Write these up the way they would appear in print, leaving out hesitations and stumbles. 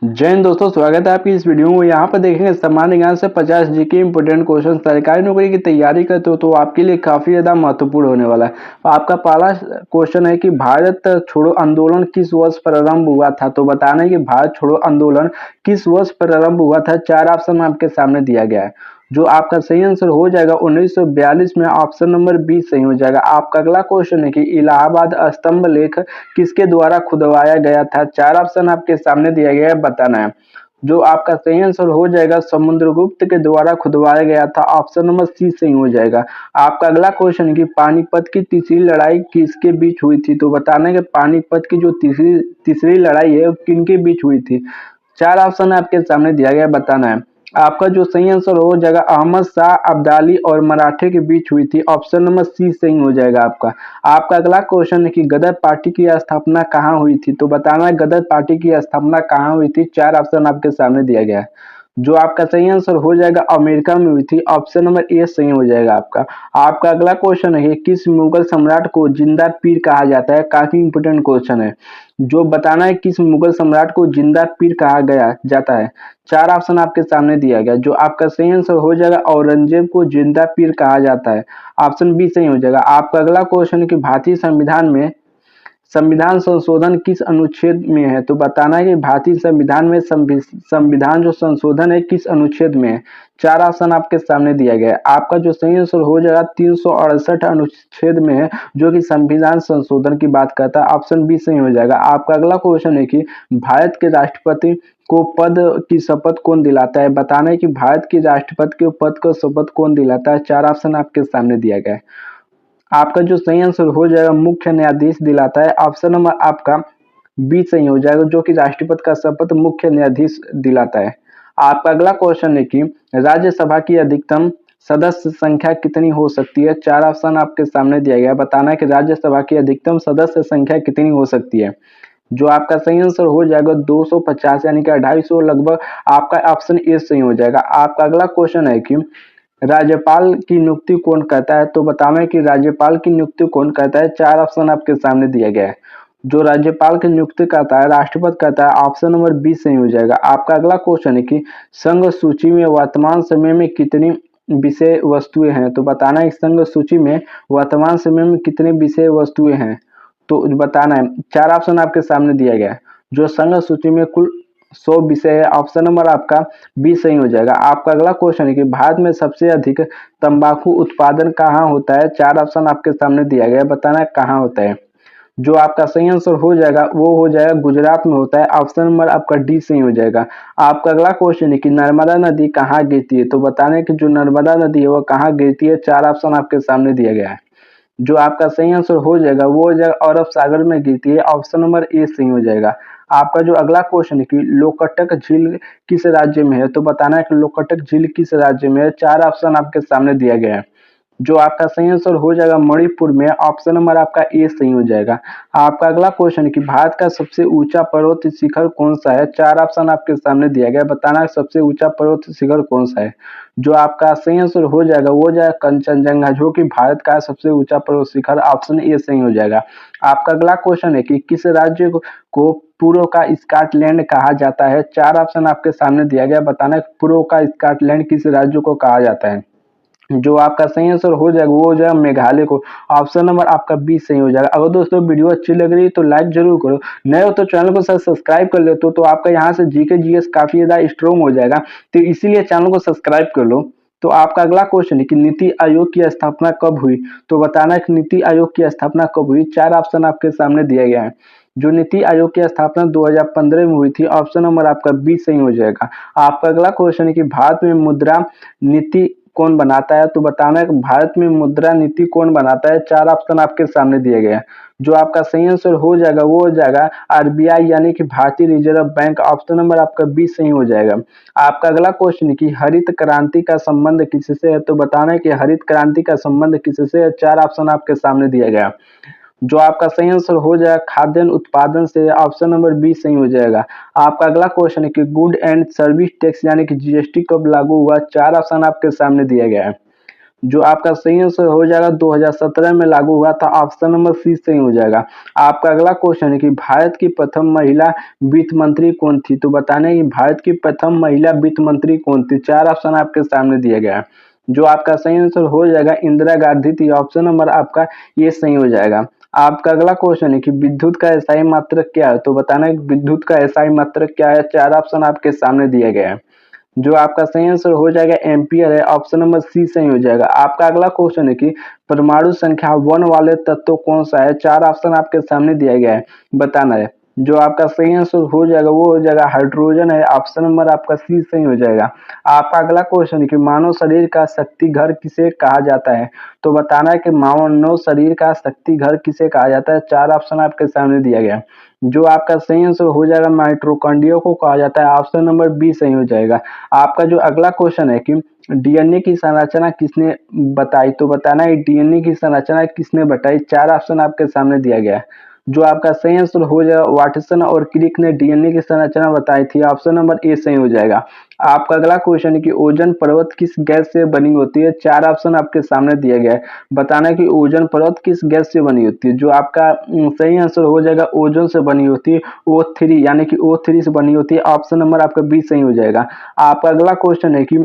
जय हिंद दोस्तों, स्वागत है आपकी इस वीडियो में। यहाँ पर देखेंगे सामान्य ज्ञान से 50 जीके इंपोर्टेंट क्वेश्चन। सरकारी नौकरी की तैयारी करते हो तो आपके लिए काफी ज्यादा महत्वपूर्ण होने वाला है। आपका पहला क्वेश्चन है कि भारत छोड़ो आंदोलन किस वर्ष प्रारंभ हुआ था। तो बताना है कि भारत छोड़ो आंदोलन किस वर्ष प्रारंभ हुआ था। चार ऑप्शन आपके सामने दिया गया है। जो आपका सही आंसर हो जाएगा 1942 में, ऑप्शन नंबर बी सही हो जाएगा। आपका अगला क्वेश्चन है कि इलाहाबाद स्तंभ लेख किसके द्वारा खुदवाया गया था। चार ऑप्शन आपके सामने दिया गया है, बताना है। जो आपका सही आंसर हो जाएगा समुद्रगुप्त के द्वारा खुदवाया गया था, ऑप्शन नंबर सी सही हो जाएगा। आपका अगला क्वेश्चन है कि पानीपत की तीसरी लड़ाई किसके बीच हुई थी। तो बताना है कि पानीपत की जो तीसरी तीसरी लड़ाई है वो किनके बीच हुई थी। चार ऑप्शन आपके सामने दिया गया है, बताना है। आपका जो सही आंसर हो जाएगा अहमद शाह अब्दाली और मराठे के बीच हुई थी, ऑप्शन नंबर सी सही हो जाएगा आपका। आपका अगला क्वेश्चन है कि गदर पार्टी की स्थापना कहाँ हुई थी। तो बताना है गदर पार्टी की स्थापना कहाँ हुई थी। चार ऑप्शन आपके सामने दिया गया है। जो आपका सही आंसर हो जाएगा अमेरिका में हुई थी, ऑप्शन नंबर ए सही हो जाएगा आपका। आपका अगला क्वेश्चन है किस मुगल सम्राट को जिंदा पीर कहा जाता है। काफी इंपोर्टेंट क्वेश्चन है। जो बताना है किस मुगल सम्राट को जिंदा पीर कहा गया जाता है। चार ऑप्शन आपके सामने दिया गया। जो आपका सही आंसर हो जाएगा औरंगजेब को जिंदा पीर कहा जाता है, ऑप्शन बी सही हो जाएगा। आपका अगला क्वेश्चन है कि भारतीय संविधान में संविधान संशोधन किस अनुच्छेद में है। तो बताना है कि भारतीय संविधान में संविधान जो संशोधन है किस अनुच्छेद में है। चार ऑप्शन आपके सामने दिया गया है। आपका जो सही आंसर हो जाएगा 368 अनुच्छेद में है, जो कि संविधान संशोधन की बात करता है, ऑप्शन बी सही हो जाएगा। आपका अगला क्वेश्चन है कि भारत के राष्ट्रपति को पद की शपथ कौन दिलाता है। बताना है कि भारत के राष्ट्रपति को पद का शपथ कौन दिलाता है। चार ऑप्शन आपके सामने दिया गया है। आपका जो सही आंसर हो जाएगा मुख्य न्यायाधीश दिलाता है, ऑप्शन नंबर आपका बी सही हो जाएगा। जो कि राष्ट्रपति का शपथ मुख्य न्यायाधीश दिलाता है। आपका अगला क्वेश्चन है कि राज्यसभा की अधिकतम सदस्य संख्या कितनी हो सकती है। चार ऑप्शन आपके सामने दिया गया है। बताना है कि राज्यसभा की अधिकतम सदस्य संख्या कितनी हो सकती है। जो आपका सही आंसर हो जाएगा 250 यानी कि 250 लगभग। आपका ऑप्शन ए सही हो जाएगा। आपका अगला क्वेश्चन है कि राज्यपाल की नियुक्ति कौन करता है। तो बताना है कि राज्यपाल की नियुक्ति कौन करता है। चार ऑप्शन आपके सामने दिया गया है। जो राज्यपाल की नियुक्ति करता है राष्ट्रपति करता है, ऑप्शन नंबर बी सही हो जाएगा। आपका अगला क्वेश्चन है कि संघ सूची में वर्तमान समय में कितनी विषय वस्तुएं हैं। तो बताना है संघ सूची में वर्तमान समय में कितने विषय वस्तुएं हैं। तो बताना है। चार ऑप्शन आपके सामने दिया गया है। जो संघ सूची में कुल 100 विषय है, ऑप्शन नंबर आपका बी सही हो जाएगा। आपका अगला क्वेश्चन है कि भारत में सबसे अधिक तंबाकू उत्पादन कहाँ होता है। चार ऑप्शन आपके सामने दिया गया है, बताना है कहाँ होता है। जो आपका सही आंसर हो जाएगा वो हो जाएगा गुजरात में होता है, ऑप्शन नंबर आपका डी सही हो जाएगा। आपका अगला क्वेश्चन है कि नर्मदा नदी कहाँ गिरती है। तो बताना है कि जो नर्मदा नदी है वो कहाँ गिरती है। चार ऑप्शन आपके सामने दिया गया है। जो आपका सही आंसर हो जाएगा वो हो जाएगा अरब सागर में गिरती है, ऑप्शन नंबर ए सही हो जाएगा। आपका जो अगला क्वेश्चन है कि लोकटक झील किस राज्य में है। तो बताना है कि लोकटक झील किस राज्य में है। चार ऑप्शन आपके सामने दिया गया है। जो आपका सही आंसर हो जाएगा मणिपुर में, ऑप्शन नंबर आपका ए सही हो जाएगा। आपका अगला क्वेश्चन है कि भारत का सबसे ऊंचा पर्वत शिखर कौन सा है। चार ऑप्शन आपके सामने दिया गया है, बताना है सबसे ऊंचा पर्वत शिखर कौन सा है। जो आपका सही आंसर हो जाएगा वो हो जाएगा कंचनजंगा, जो कि भारत का सबसे ऊंचा पर्वत शिखर, ऑप्शन ए सही हो जाएगा। आपका अगला क्वेश्चन है कि किस राज्य को पूर्व का स्कॉटलैंड कहा जाता है। चार ऑप्शन आपके सामने दिया गया, बताना है पूर्व का स्कॉटलैंड किस राज्य को कहा जाता है। जो आपका सही आंसर हो जाएगा वो हो जाएगा मेघालय को, ऑप्शन नंबर आपका बी सही हो जाएगा। अगर दोस्तों वीडियो अच्छी लग रही है तो लाइक जरूर करो, नए हो तो चैनल को सब्सक्राइब कर लेते हो तो आपका यहाँ से जीके जीएस काफी ज्यादा स्ट्रॉन्ग हो जाएगा, तो इसीलिए चैनल को सब्सक्राइब कर लो। तो आपका अगला क्वेश्चन है कि नीति आयोग की स्थापना कब हुई। तो बताना है कि नीति आयोग की स्थापना कब हुई। चार ऑप्शन आपके सामने दिया गया है। जो नीति आयोग की स्थापना 2015 में हुई थी, ऑप्शन नंबर आपका बी सही हो जाएगा। आपका अगला क्वेश्चन है कि भारत में मुद्रा नीति कौन बनाता है। तो बताना है कि भारत में मुद्रा नीति कौन बनाता है। चार ऑप्शन आपके सामने दिए गए हैं। जो आपका सही आंसर हो जाएगा वो हो जाएगा आरबीआई यानी कि भारतीय रिजर्व बैंक, ऑप्शन नंबर आपका बी सही हो जाएगा। आपका अगला क्वेश्चन है कि हरित क्रांति का संबंध किससे है। तो बताना है कि हरित क्रांति का संबंध किससे है। चार ऑप्शन आपके सामने दिया गया। जो आपका सही आंसर हो जाएगा खाद्यान्न उत्पादन से, ऑप्शन नंबर बी सही हो जाएगा। आपका अगला क्वेश्चन है कि गुड एंड सर्विस टैक्स यानी कि जीएसटी कब लागू हुआ। चार ऑप्शन आपके सामने दिया गया है। जो आपका सही आंसर हो जाएगा 2017 में लागू हुआ था, ऑप्शन नंबर सी सही हो जाएगा। आपका अगला क्वेश्चन है कि भारत की प्रथम महिला वित्त मंत्री कौन थी? तो बताना है कि भारत की प्रथम महिला वित्त मंत्री कौन थी? 4 ऑप्शन आपके सामने दिया गया है। जो आपका सही आंसर हो जाएगा इंदिरा गांधी थी, ऑप्शन नंबर आपका ये सही हो जाएगा। आपका अगला क्वेश्चन है कि विद्युत का एसआई मात्रक क्या है? तो बताना है कि विद्युत का एसआई मात्रक क्या है? 4 ऑप्शन आपके सामने दिए गए हैं। जो आपका सही आंसर हो जाएगा एम्पियर है, ऑप्शन नंबर सी सही हो जाएगा। आपका अगला क्वेश्चन है कि परमाणु संख्या 1 वाले तत्व कौन सा है? 4 ऑप्शन आपके सामने दिया गया है, बताना है। जो आपका सही आंसर हो जाएगा वो हो जाएगा हाइड्रोजन है, ऑप्शन नंबर आपका सी सही हो जाएगा। आपका अगला क्वेश्चन है कि मानव शरीर का शक्ति घर किसे कहा जाता है? तो बताना है कि मानव शरीर का शक्ति घर किसे कहा जाता है? 4 ऑप्शन आपके सामने दिया गया है। जो आपका सही आंसर हो जाएगा माइटोकॉन्ड्रिया को कहा जाता है, ऑप्शन नंबर बी सही हो जाएगा। आपका जो अगला क्वेश्चन है कि डीएनए की संरचना किसने बताई? तो बताना है डीएनए की संरचना किसने बताई? 4 ऑप्शन आपके सामने दिया गया है। जो आपका सही आंसर हो जाएगा वाटसन और क्रिक ने डीएनए की संरचना बताई थी, ऑप्शन नंबर ए सही हो जाएगा। आपका अगला क्वेश्चन है कि ओजोन परत किस गैस से बनी होती है? 4 ऑप्शन आपके सामने दिया गया है। बताना है कि ओजोन परत किस गैस से बनी होती है? जो आपका सही आंसर हो जाएगा ओजोन से बनी होती है, O3 यानी कि O3 से बनी होती है, ऑप्शन नंबर आपका बी सही हो जाएगा। आपका अगला क्वेश्चन है कि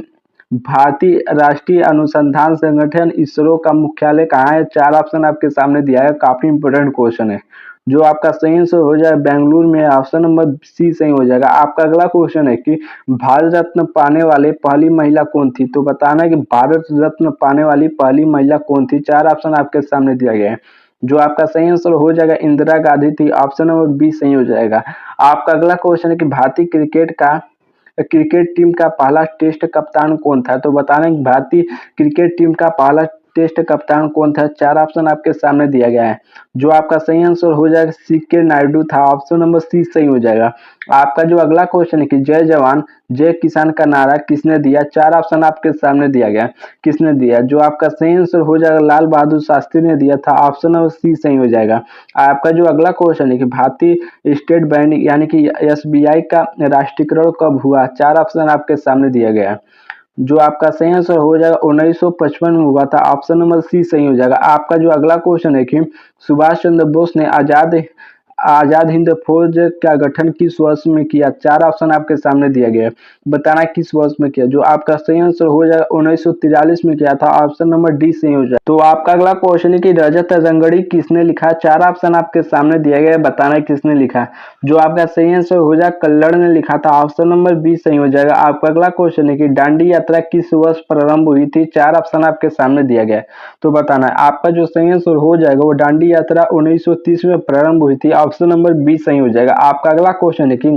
भारतीय राष्ट्रीय अनुसंधान संगठन इसरो का मुख्यालय कहाँ है? 4 ऑप्शन आपके सामने दिया है, काफी इंपोर्टेंट क्वेश्चन है। जो आपका सही आंसर हो जाए बेंगलुरु में, ऑप्शन नंबर सी सही हो जाएगा। आपका अगला क्वेश्चन है कि भारत रत्न पाने वाले पहली महिला कौन थी? तो बताना है कि भारत रत्न पाने वाली पहली महिला कौन थी? 4 ऑप्शन आपके सामने दिया गया है। जो आपका सही आंसर हो जाएगा इंदिरा गांधी थी, ऑप्शन नंबर बी सही हो जाएगा। आपका अगला क्वेश्चन है कि भारतीय क्रिकेट टीम का पहला टेस्ट कप्तान कौन था? तो बताना है कि भारतीय क्रिकेट टीम का पहला टेस्ट कप्तान कौन था? 4 ऑप्शन आपके सामने दिया गया है। जो आपका सही आंसर हो जाएगा सीके नायडू था, ऑप्शन नंबर सी सही हो जाएगा। आपका जो अगला क्वेश्चन है कि जय जवान जय किसान का नारा किसने दिया? 4 ऑप्शन आपके सामने दिया गया है, किसने दिया? जो आपका सही आंसर हो जाएगा लाल बहादुर शास्त्री ने दिया था, ऑप्शन नंबर सी सही हो जाएगा। आपका जो अगला क्वेश्चन है कि भारतीय स्टेट बैंक यानी कि एसबीआई का राष्ट्रीयकरण कब हुआ? 4 ऑप्शन आपके सामने दिया गया है। जो आपका सही आंसर हो जाएगा 1955 में हुआ था, ऑप्शन नंबर सी सही हो जाएगा। आपका जो अगला क्वेश्चन है कि सुभाष चंद्र बोस ने आजाद आजाद हिंद फौज का गठन किस वर्ष में किया? 4 ऑप्शन आपके सामने दिया गया है, बताना किस वर्ष में किया? जो आपका सही आंसर हो जाएगा 1943 में किया था, ऑप्शन नंबर डी सही हो जाएगा। तो आपका अगला क्वेश्चन है कि रजत रंगड़ी किसने लिखा? 4 ऑप्शन आपके सामने दिया गया है, बताना किसने लिखा? जो आपका सही आंसर हो जाएगा कल्लड़ ने लिखा था, ऑप्शन नंबर बी सही हो जाएगा। आपका अगला क्वेश्चन है कि दांडी यात्रा किस वर्ष प्रारंभ हुई थी? 4 ऑप्शन आपके सामने दिया गया है, तो बताना है। आपका जो सही आंसर हो जाएगा वो दांडी यात्रा 1930 में प्रारंभ हुई थी, ऑप्शन नंबर बी सही हो जाएगा। आपका अगला क्वेश्चन है कि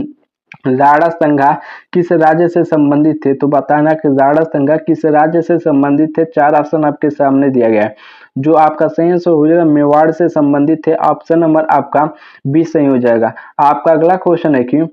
राणा संघा किस राज्य से संबंधित थे? तो बताना कि राणा संघा किस राज्य से संबंधित थे? 4 ऑप्शन आपके सामने दिया गया है। जो आपका सही आंसर हो जाएगा मेवाड़ से संबंधित थे, ऑप्शन नंबर आपका बी सही हो जाएगा। आपका अगला क्वेश्चन है कि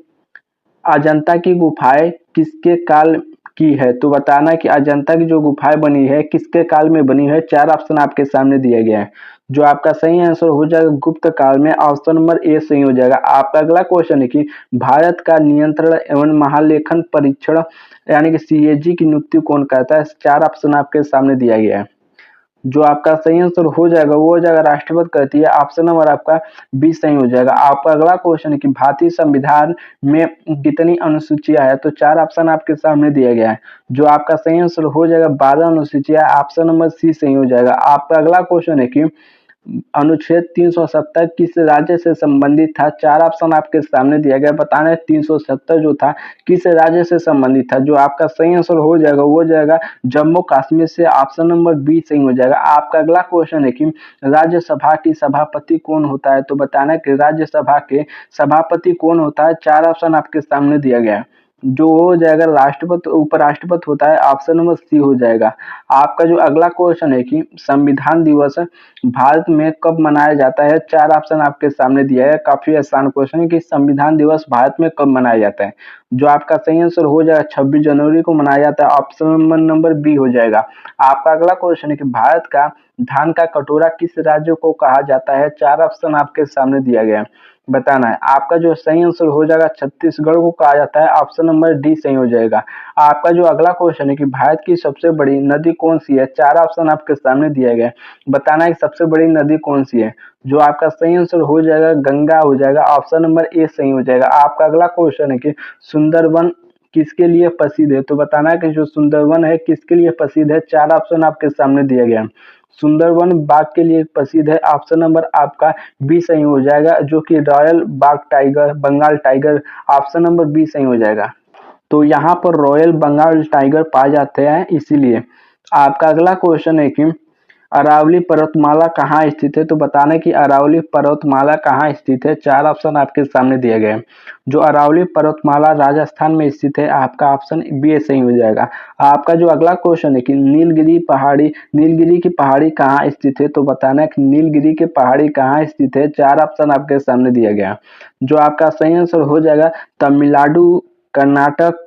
अजंता की गुफाएं किसके काल की है? तो बताना है कि अजंता की जो गुफाएं बनी है किसके काल में बनी है? 4 ऑप्शन आपके सामने दिया गया है। जो आपका सही आंसर हो जाएगा गुप्त काल में, ऑप्शन नंबर ए सही हो जाएगा। आपका अगला क्वेश्चन है कि भारत का नियंत्रण एवं महालेखन परीक्षण यानी कि सीएजी की नियुक्ति कौन करता है? 4 ऑप्शन आपके सामने दिया गया है। जो आपका सही आंसर हो जाएगा वो हो जाएगा राष्ट्रपति करती है, ऑप्शन नंबर आपका बी सही हो जाएगा। आपका अगला क्वेश्चन है कि भारतीय संविधान में कितनी अनुसूचियां है? तो 4 ऑप्शन आपके सामने दिया गया है। जो आपका सही आंसर हो जाएगा 12 अनुसूचियां, ऑप्शन नंबर सी सही हो जाएगा। आपका अगला क्वेश्चन है कि अनुच्छेद 370 किस राज्य से संबंधित था? 4 ऑप्शन आपके सामने दिया गया, बताना है 370 जो था किस राज्य से संबंधित था? जो आपका सही आंसर हो जाएगा वो हो जाएगा जम्मू कश्मीर से, ऑप्शन नंबर बी सही हो जाएगा। आपका अगला क्वेश्चन है कि राज्यसभा की सभापति कौन होता है? तो बताना है कि राज्यसभा के सभापति कौन होता है? 4 ऑप्शन आपके सामने दिया गया है। जो हो जाएगा राष्ट्रपति उपराष्ट्रपति होता है, ऑप्शन नंबर सी हो जाएगा। आपका जो अगला क्वेश्चन है कि संविधान दिवस भारत में कब मनाया जाता है? 4 ऑप्शन आपके सामने दिया है, काफी आसान क्वेश्चन है कि संविधान दिवस भारत में कब मनाया जाता है? जो आपका सही आंसर हो जाएगा 26 जनवरी को मनाया जाता है, ऑप्शन नंबर बी हो जाएगा। आपका अगला क्वेश्चन है कि भारत का धान का कटोरा किस राज्य को कहा जाता है? 4 ऑप्शन आपके सामने दिया गया है, बताना है। आपका जो सही आंसर हो जाएगा छत्तीसगढ़ को कहा जाता है, ऑप्शन नंबर डी सही हो जाएगा। आपका जो अगला क्वेश्चन है कि भारत की सबसे बड़ी नदी कौन सी है? 4 ऑप्शन आपके सामने दिया गया है, बताना है कि सबसे बड़ी नदी कौन सी है? जो आपका सही आंसर हो जाएगा गंगा हो जाएगा, ऑप्शन नंबर ए सही हो जाएगा। आपका अगला क्वेश्चन है कि सुंदरवन किसके लिए प्रसिद्ध है? तो बताना है कि जो सुंदरवन है किसके लिए प्रसिद्ध है? 4 ऑप्शन आपके सामने दिया गया है। सुंदरवन बाघ के लिए प्रसिद्ध है, ऑप्शन नंबर आपका बी सही हो जाएगा, जो कि रॉयल बाघ tiger, Bengal tiger, option number B सही हो जाएगा। तो यहाँ पर रॉयल बंगाल टाइगर पाए जाते हैं इसीलिए। आपका अगला क्वेश्चन है कि अरावली पर्वतमाला कहाँ स्थित है? तो बताना है कि अरावली पर्वतमाला कहाँ स्थित है? 4 ऑप्शन आपके सामने दिए गए हैं। जो अरावली पर्वतमाला राजस्थान में स्थित है, आपका ऑप्शन बी सही हो जाएगा। आपका जो अगला क्वेश्चन है कि नीलगिरी की पहाड़ी कहाँ स्थित है? तो बताना है कि नीलगिरी की पहाड़ी कहाँ स्थित है? 4 ऑप्शन आपके सामने दिया गया। जो आपका सही आंसर हो जाएगा तमिलनाडु, कर्नाटक,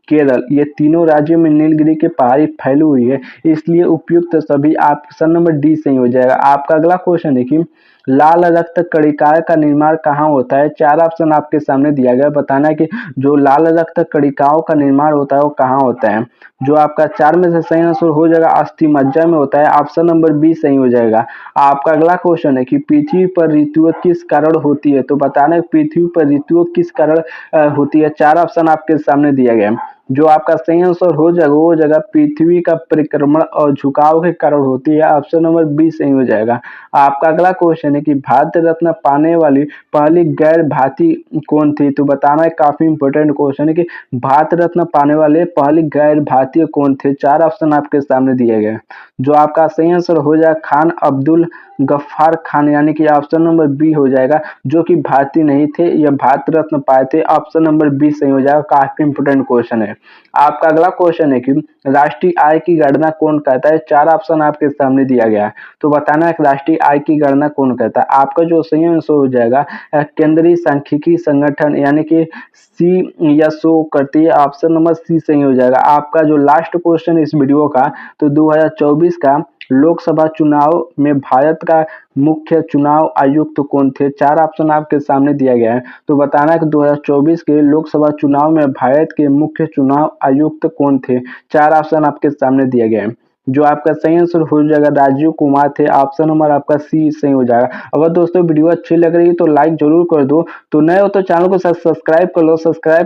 केरल, ये तीनों राज्यों में नीलगिरी की पहाड़ी फैली हुई है, इसलिए उपयुक्त सभी ऑप्शन नंबर डी सही हो जाएगा। आपका अगला क्वेश्चन है कि लाल रक्त कणिकाएं का निर्माण कहाँ होता है? 4 ऑप्शन आपके सामने दिया गया है, बताना है कि जो लाल रक्त कणिकाओं का निर्माण होता है वो कहाँ होता है? जो आपका 4 में से सही आंसर हो जाएगा अस्थि मज्जा में होता है, ऑप्शन नंबर बी सही हो जाएगा। आपका अगला क्वेश्चन है कि पृथ्वी पर ऋतुएं किस कारण होती है? तो बताना है पृथ्वी पर ऋतुएं किस कारण होती है? 4 ऑप्शन आपके सामने दिया गया है। जो आपका सही आंसर हो जाएगा वो जगह पृथ्वी का परिक्रमण और झुकाव के कारण होती है, ऑप्शन नंबर बी सही हो जाएगा। आपका अगला क्वेश्चन है कि भारत रत्न पाने वाली पहली गैर भारतीय कौन थी? तो बताना है, काफी इंपॉर्टेंट क्वेश्चन है कि भारत रत्न पाने वाले पहली गैर भारतीय कौन थे? 4 ऑप्शन आपके सामने दिए गए। जो आपका सही आंसर हो जाएगा खान अब्दुल गफ्फार खान, यानी कि ऑप्शन नंबर बी हो जाएगा, जो कि भारतीय नहीं थे, यह भारत रत्न पाए थे, ऑप्शन नंबर बी सही हो जाएगा। काफी इंपोर्टेंट क्वेश्चन है। आपका अगला क्वेश्चन है कि राष्ट्रीय आय की गणना कौन करता है? 4 ऑप्शन आपके सामने दिया गया है, तो बताना है राष्ट्रीय आय की गणना कौन करता है? आपका जो सही आंसर हो जाएगा केंद्रीय सांख्यिकी संगठन, यानी कि सी या सो करती है, ऑप्शन नंबर सी सही हो जाएगा। आपका जो लास्ट क्वेश्चन है इस वीडियो का, तो 2024 का लोकसभा चुनाव में भारत का मुख्य चुनाव आयुक्त कौन थे? 4 ऑप्शन आपके सामने दिया गया है, तो बताना है कि 2024 के लोकसभा चुनाव में भारत के मुख्य चुनाव आयुक्त कौन थे? 4 ऑप्शन आपके सामने दिया गया है। जो आपका सही आंसर हो जाएगा राजीव कुमार थे, ऑप्शन नंबर आपका सी सही हो जाएगा। अगर दोस्तों वीडियो अच्छी लग रही है तो लाइक जरूर कर दो, तो नए हो तो चैनल को सब्सक्राइब कर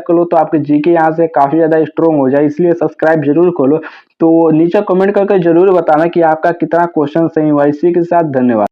लो तो आपके जीके यहाँ से काफी ज्यादा स्ट्रॉन्ग हो जाए, इसलिए सब्सक्राइब जरूर कर लो। तो नीचे कमेंट करके जरूर बताना कि आपका कितना क्वेश्चन सही हुआ। इसी के साथ धन्यवाद।